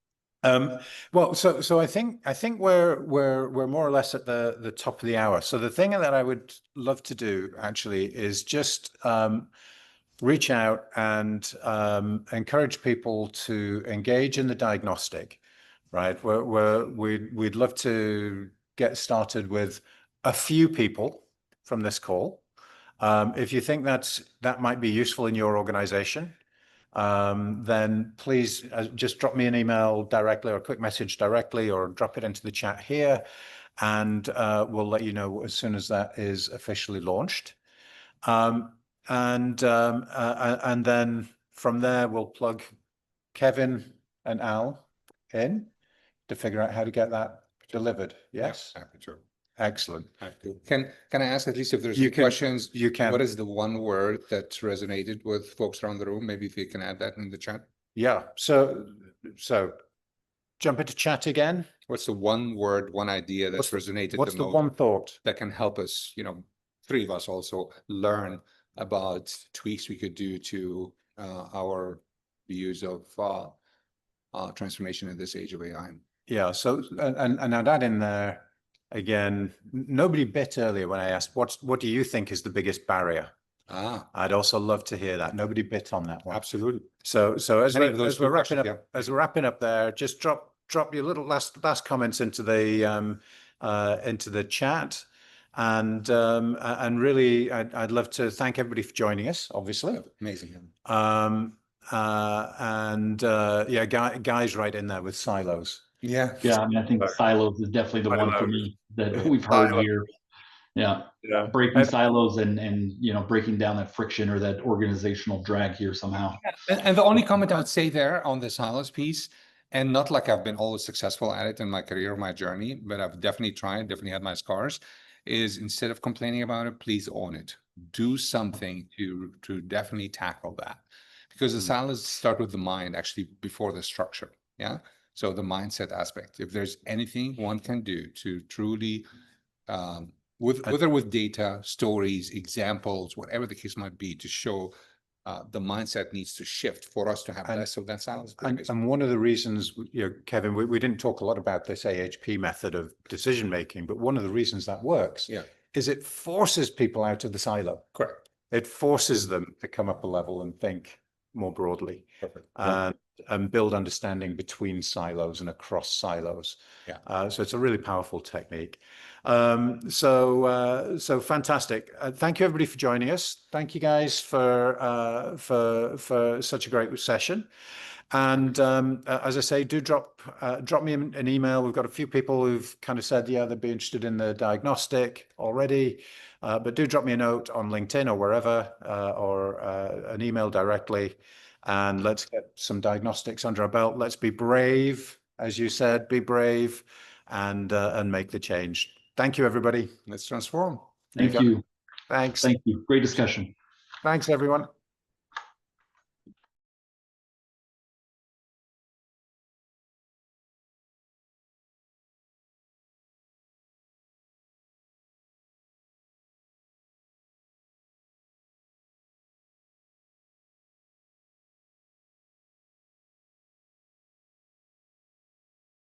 Well, so I think we're more or less at the top of the hour. So the thing that I would love to do actually is just reach out and encourage people to engage in the diagnostic, right? We'd love to get started with a few people from this call. If you think that might be useful in your organization, then please just drop me an email directly or a quick message directly, or drop it into the chat here, and we'll let you know as soon as that is officially launched. And then from there, we'll plug Kevin and Al in to figure out how to get that delivered. Yes? Yeah, sure. Excellent. Can I ask, at least if there's questions? You can. What is the one word that resonated with folks around the room? Maybe if you can add that in the chat. Yeah. So jump into chat again. What's the one word, one idea that's resonated the most? What's the one thought that can help us, three of us also learn about tweaks we could do to our views of transformation in this age of AI? Yeah. So, and I'd add in there, again, nobody bit earlier when I asked, what do you think is the biggest barrier? I'd also love to hear that. Nobody bit on that one. Absolutely. So as we're wrapping up there, just drop your little last comments into the chat, and really, I'd love to thank everybody for joining us. Obviously, amazing. Yeah, guys, right in there with silos. Yeah. I mean, I think silos is definitely the one for me that we've heard here. Yeah. Breaking silos and breaking down that friction or that organizational drag here somehow. And the only comment I would say there on the silos piece, and not like I've been always successful at it in my career, my journey, but I've definitely tried, definitely had my scars, is instead of complaining about it, please own it. Do something to definitely tackle that. Because the silos start with the mind, actually, before the structure. Yeah. So the mindset aspect, if there's anything one can do to truly, whether with data, stories, examples, whatever the case might be, to show the mindset needs to shift for us to have less of that silos. And one of the reasons, Kevin, we didn't talk a lot about this AHP method of decision making, but one of the reasons that works is it forces people out of the silo. Correct. It forces them to come up a level and think more broadly. Perfect. And build understanding between silos and across silos. So it's a really powerful technique. So fantastic. Thank you everybody for joining us. Thank you guys for such a great session. And as I say, do drop me an email. We've got a few people who've kind of said, they'd be interested in the diagnostic already. But do drop me a note on LinkedIn or wherever, or an email directly. And let's get some diagnostics under our belt. Let's be brave, as you said, be brave, and make the change. Thank you, everybody. Let's transform. Thank you. Thanks. Thank you. Great discussion. Thanks, everyone.